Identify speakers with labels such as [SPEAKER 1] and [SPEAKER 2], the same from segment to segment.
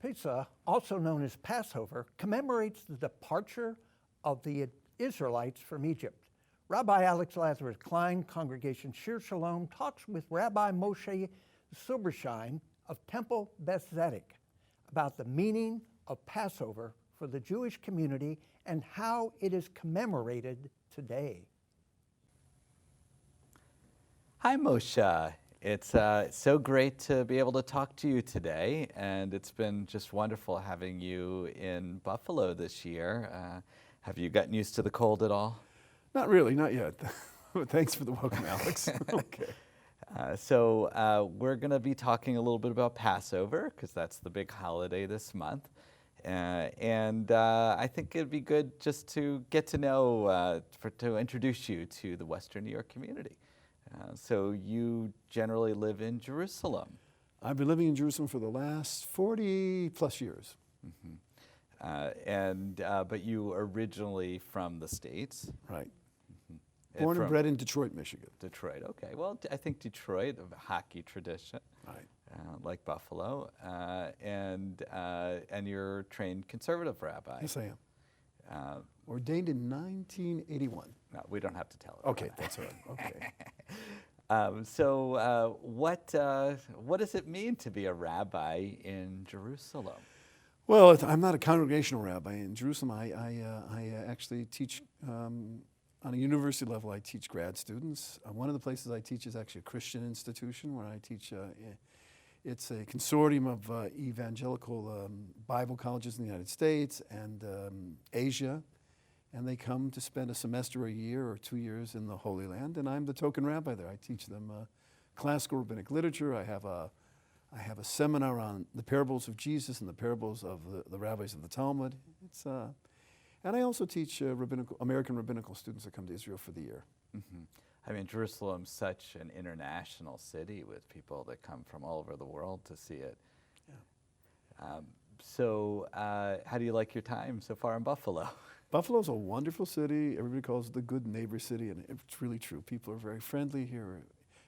[SPEAKER 1] Pesah, also known as Passover, commemorates the departure of the Israelites from Egypt. Rabbi Alex Lazarus-Klein, Congregation Shir Shalom, talks with Rabbi Moshe Silberschein of Temple Beth Tzedek about the meaning of Passover for the Jewish community and how it is commemorated today.
[SPEAKER 2] Hi, Moshe. It's so great to be able to talk to you today, and it's been just wonderful having you in Buffalo this year. Have you gotten used to the cold at all?
[SPEAKER 3] Not really, not yet. Thanks for the welcome, Alex.
[SPEAKER 2] Okay. So we're going to be talking a little bit about Passover, because that's the big holiday this month. And I think it'd be good just to get to know, to introduce you to the Western New York community. So you generally live in Jerusalem.
[SPEAKER 3] I've been living in Jerusalem for the last 40 plus years.
[SPEAKER 2] Mm-hmm. But you originally from the States.
[SPEAKER 3] Right.
[SPEAKER 2] Mm-hmm.
[SPEAKER 3] Born and bred in Detroit, Michigan.
[SPEAKER 2] Detroit, okay. Well, I think Detroit, a hockey tradition.
[SPEAKER 3] Right.
[SPEAKER 2] Like Buffalo. And you're a trained conservative rabbi.
[SPEAKER 3] Yes, I am. Ordained in 1981.
[SPEAKER 2] No, we don't have to tell it.
[SPEAKER 3] Okay, that's all right. Okay.
[SPEAKER 2] So what does it mean to be a rabbi in Jerusalem?
[SPEAKER 3] Well, I'm not a congregational rabbi. In Jerusalem, I actually teach, on a university level, I teach grad students. One of the places I teach is actually a Christian institution where I teach, it's a consortium of evangelical Bible colleges in the United States and Asia. And they come to spend a semester, a year, or 2 years in the Holy Land, and I'm the token rabbi there. I teach them classical rabbinic literature. I have a seminar on the parables of Jesus and the parables of the rabbis of the Talmud. And I also teach American rabbinical students that come to Israel for the year.
[SPEAKER 2] Mm-hmm. I mean, Jerusalem's such an international city with people that come from all over the world to see it.
[SPEAKER 3] Yeah.
[SPEAKER 2] So how do you like your time so far in Buffalo?
[SPEAKER 3] Buffalo's a wonderful city. Everybody calls it the good neighbor city, and it's really true. People are very friendly here,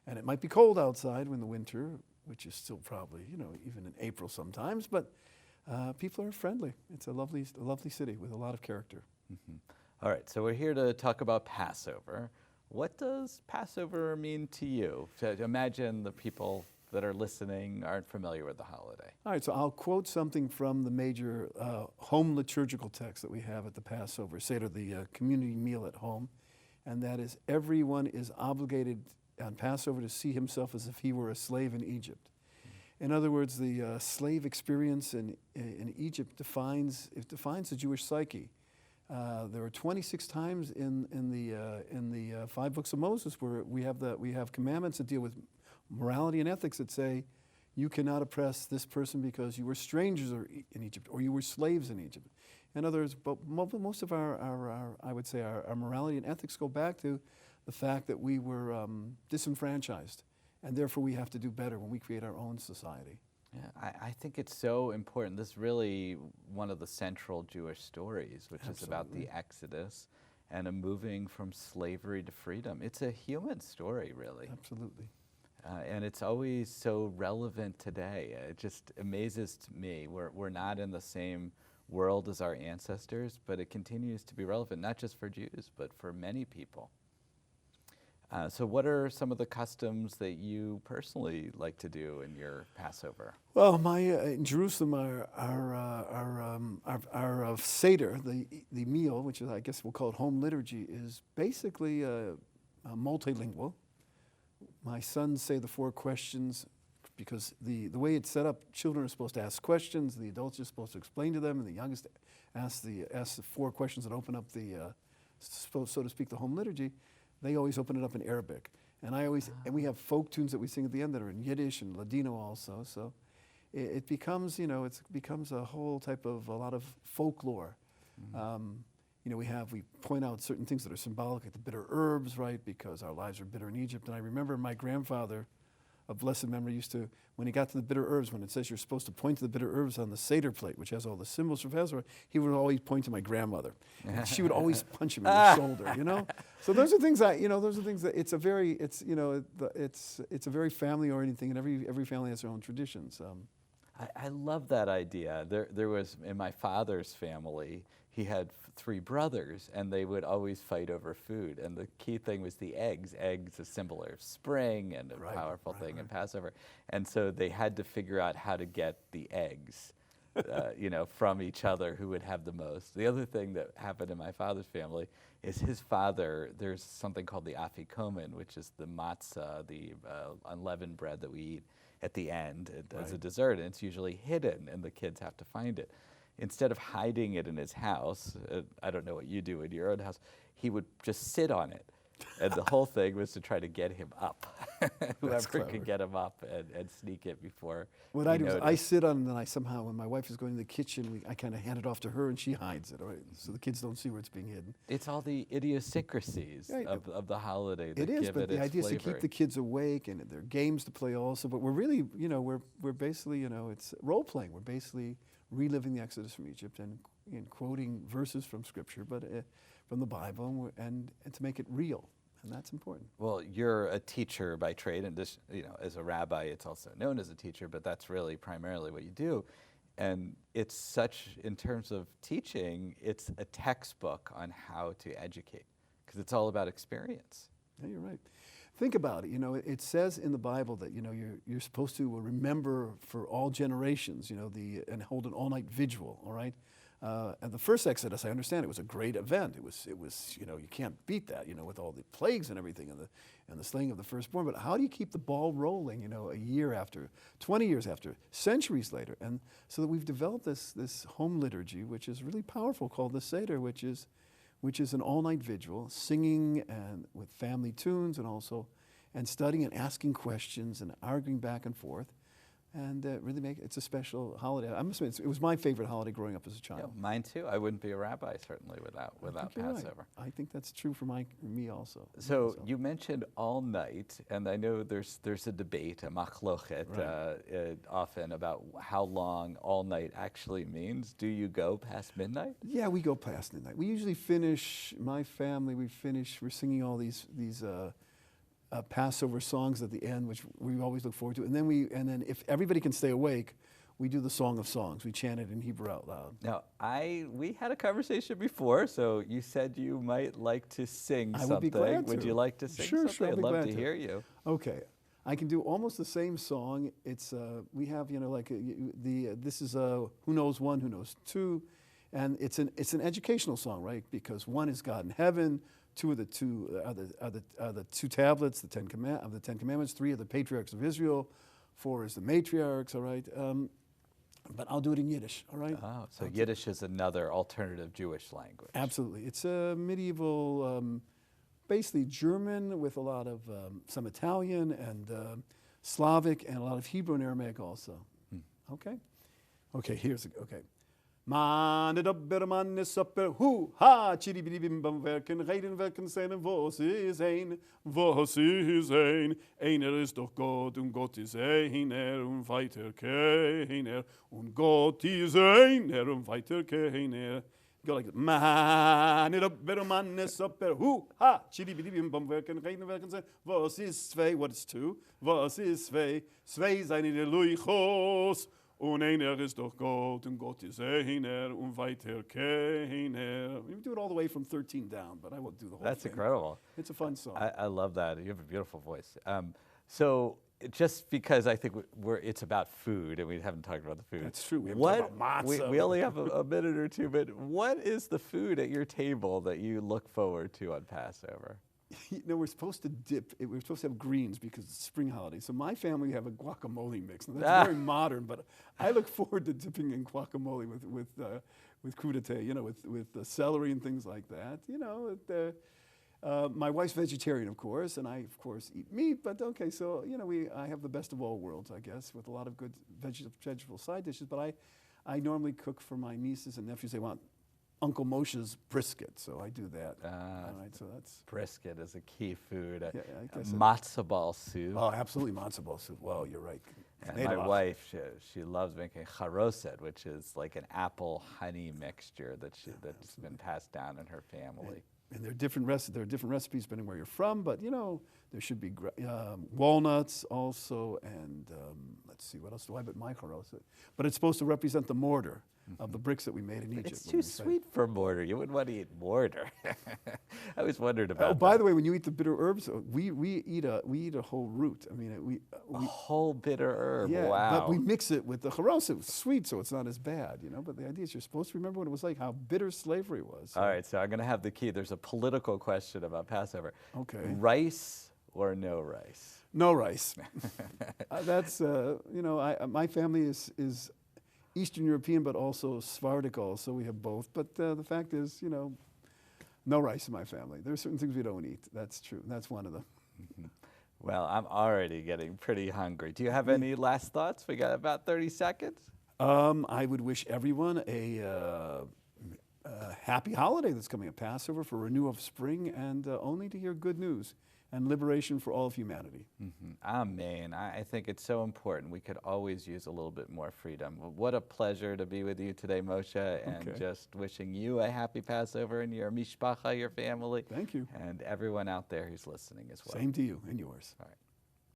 [SPEAKER 3] and it might be cold outside in the winter, which is still probably, even in April sometimes, but people are friendly. It's a lovely city with a lot of character.
[SPEAKER 2] Mm-hmm. All right, so we're here to talk about Passover. What does Passover mean to you? So imagine the people that are listening aren't familiar with the holiday.
[SPEAKER 3] All right, so I'll quote something from the major home liturgical text that we have at the Passover Seder, the community meal at home, and that is, everyone is obligated on Passover to see himself as if he were a slave in Egypt. In other words, the slave experience in Egypt defines the Jewish psyche. There are 26 times in the 5 books of Moses where we have commandments that deal with morality and ethics that say you cannot oppress this person because you were strangers in Egypt or you were slaves in Egypt. In other words, but most of our I would say our morality and ethics go back to the fact that we were disenfranchised, and therefore we have to do better when we create our own society.
[SPEAKER 2] Yeah, I think it's so important. This is really one of the central Jewish stories, which
[SPEAKER 3] Absolutely.
[SPEAKER 2] is about the Exodus and a moving from slavery to freedom. It's a human story, really.
[SPEAKER 3] Absolutely.
[SPEAKER 2] And it's always so relevant today. It just amazes me. We're not in the same world as our ancestors, but it continues to be relevant, not just for Jews, but for many people. So what are some of the customs that you personally like to do in your Passover?
[SPEAKER 3] Well, in Jerusalem, our Seder, the meal, which is, I guess we'll call it home liturgy, is basically multilingual. My sons say the 4 questions because the way it's set up, children are supposed to ask questions, the adults are supposed to explain to them, and the youngest ask the 4 questions that open up so to speak, the home liturgy. They always open it up in Arabic. And and we have folk tunes that we sing at the end that are in Yiddish and Ladino also. So it becomes, it becomes a whole type of, a lot of folklore. Mm-hmm. We point out certain things that are symbolic, like the bitter herbs, right? Because our lives are bitter in Egypt. And I remember my grandfather of blessed memory used to, when he got to the bitter herbs, when it says you're supposed to point to the bitter herbs on the Seder plate, which has all the symbols for Passover, he would always point to my grandmother. And she would always punch him in the shoulder, So those are things that, it's a very family-oriented thing, and every family has their own traditions.
[SPEAKER 2] I love that idea. There was, in my father's family, he had three brothers, and they would always fight over food. And the key thing was the eggs. Eggs, a symbol of spring and a powerful thing in Passover. And so they had to figure out how to get the eggs, from each other, who would have the most. The other thing that happened in my father's family is his father, there's something called the afikomen, which is the matzah, the unleavened bread that we eat at the end as a dessert, and it's usually hidden, and the kids have to find it. Instead of hiding it in his house, I don't know what you do in your own house, he would just sit on it. And the whole thing was to try to get him up. Whoever could get him up and sneak it before.
[SPEAKER 3] What I do is I sit on it, and then I somehow, when my wife is going to the kitchen, I kind of hand it off to her, and she hides it, right? So the kids don't see where it's being hidden.
[SPEAKER 2] It's all the idiosyncrasies of the holiday that
[SPEAKER 3] it is,
[SPEAKER 2] give
[SPEAKER 3] but
[SPEAKER 2] it
[SPEAKER 3] the
[SPEAKER 2] its
[SPEAKER 3] idea is to keep
[SPEAKER 2] flavoring.
[SPEAKER 3] the kids awake, and there are games to play also. But we're really, we're basically, it's role playing. We're basically reliving the Exodus from Egypt and quoting verses from Scripture, but from the Bible, and to make it real. And that's important.
[SPEAKER 2] Well, you're a teacher by trade, and this, as a rabbi, it's also known as a teacher, but that's really primarily what you do. And it's such, in terms of teaching, it's a textbook on how to educate, because it's all about experience.
[SPEAKER 3] Yeah, you're right. Think about it. It says in the Bible that you're supposed to remember for all generations. And hold an all-night vigil. All right. And the first Exodus, I understand, it was a great event. It was you can't beat that. With all the plagues and everything, and the slaying of the firstborn. But how do you keep the ball rolling? A year after, 20 years after, centuries later, and so that we've developed this home liturgy, which is really powerful, called the Seder, which is an all-night vigil, singing and with family tunes, and studying and asking questions and arguing back and forth. And really it's a special holiday. I must admit, it was my favorite holiday growing up as a child.
[SPEAKER 2] Yeah, mine too. I wouldn't be a rabbi, certainly, without Passover.
[SPEAKER 3] Right. I think that's true for me also.
[SPEAKER 2] So you mentioned all night, and I know there's a debate, a machlochet, often about how long all night actually means. Do you go past midnight?
[SPEAKER 3] Yeah, we go past midnight. We usually finish, my family, we're singing all these Passover songs at the end, which we always look forward to. And then if everybody can stay awake, we do the Song of Songs. We chant it in Hebrew out loud.
[SPEAKER 2] Now, we had a conversation before, so you said you might like to sing something.
[SPEAKER 3] I would be glad to.
[SPEAKER 2] Would you like to sing
[SPEAKER 3] Sure,
[SPEAKER 2] something?
[SPEAKER 3] sure, I'd
[SPEAKER 2] I'd
[SPEAKER 3] be
[SPEAKER 2] love
[SPEAKER 3] glad
[SPEAKER 2] to
[SPEAKER 3] to.
[SPEAKER 2] hear you.
[SPEAKER 3] Okay. I can do almost the same song. It's we have this is Who Knows One, Who Knows Two, and it's an educational song, right? Because one is God in heaven. Two are the two tablets, the Ten Commandments. Three are the patriarchs of Israel. Four is the matriarchs. All right, but I'll do it in Yiddish. All right.
[SPEAKER 2] Oh, so Yiddish is another alternative Jewish language.
[SPEAKER 3] Absolutely, it's a medieval, basically German with a lot of some Italian and Slavic and a lot of Hebrew and Aramaic also. Okay. Okay. Man it up better man is up who ha chidi bidi bim bam werken reden seinen was is ein einer ist doch Gott und Gott ist einer und weiter keiner und Gott ist einer und weiter keiner. Go like that. Man it up better man is up who ha chidi bidi bim bam werken reden sein was ist zwei, what is two, was ist zwei seine der Luichos. Und einer ist doch Gott, und Gott ist einer, und weiter keiner. We do it all the way from 13 down, but I won't do the whole
[SPEAKER 2] That's
[SPEAKER 3] thing.
[SPEAKER 2] incredible.
[SPEAKER 3] It's a fun song.
[SPEAKER 2] I love that. You have a beautiful voice. So just because I think it's about food, and we haven't talked about the food.
[SPEAKER 3] That's true. We haven't talked about matzo.
[SPEAKER 2] We only have a minute or two, but what is the food at your table that you look forward to on Passover?
[SPEAKER 3] We're supposed to dip. We're supposed to have greens because it's spring holiday. So my family have a guacamole mix. Now that's very modern, but I look forward to dipping in guacamole with crudité, with celery and things like that. My wife's vegetarian, of course, and I, of course, eat meat. But okay, so I have the best of all worlds, I guess, with a lot of good vegetable side dishes. But I normally cook for my nieces and nephews. They want Uncle Moshe's brisket, so I do that. All right, so that's
[SPEAKER 2] brisket is a key food.
[SPEAKER 3] Matzo
[SPEAKER 2] ball soup.
[SPEAKER 3] Oh, absolutely, matzo ball soup. Well, you're right.
[SPEAKER 2] And my wife, she loves making charoset, which is like an apple honey mixture that's been passed down in her family.
[SPEAKER 3] and there are different recipes depending where you're from, but you know, there should be walnuts also, and let's see, what else do I put in my charos? But it's supposed to represent the mortar of the bricks that we made in Egypt.
[SPEAKER 2] It's too sweet for mortar. You wouldn't want to eat mortar. I always wondered about
[SPEAKER 3] Oh,
[SPEAKER 2] that.
[SPEAKER 3] by the way, when you eat the bitter herbs, we eat a whole root. I mean,
[SPEAKER 2] A whole bitter herb.
[SPEAKER 3] yeah,
[SPEAKER 2] Wow.
[SPEAKER 3] but we mix it with the charos. It's sweet, so it's not as bad, you know. But the idea is you're supposed to remember what it was like, how bitter slavery was.
[SPEAKER 2] All right, so I'm going to have the key. There's a political question about Passover.
[SPEAKER 3] Okay.
[SPEAKER 2] Rice or no rice?
[SPEAKER 3] No rice. That's you know, my family is Eastern European, but also Sephardic. Also, we have both. But the fact is, you know, no rice in my family. There are certain things we don't eat. That's true. That's one of them.
[SPEAKER 2] Well, I'm already getting pretty hungry. Do you have any last thoughts? We got about 30 seconds.
[SPEAKER 3] I would wish everyone a happy holiday that's coming up, Passover, for renewal of spring, and only to hear good news and liberation for all of humanity.
[SPEAKER 2] Amen. I think it's so important. We could always use a little bit more freedom. What a pleasure to be with you today, Moshe, and just wishing you a happy Passover and your mishpacha, your family.
[SPEAKER 3] Thank you.
[SPEAKER 2] And everyone out there who's listening as well.
[SPEAKER 3] Same to you and yours.
[SPEAKER 2] All right.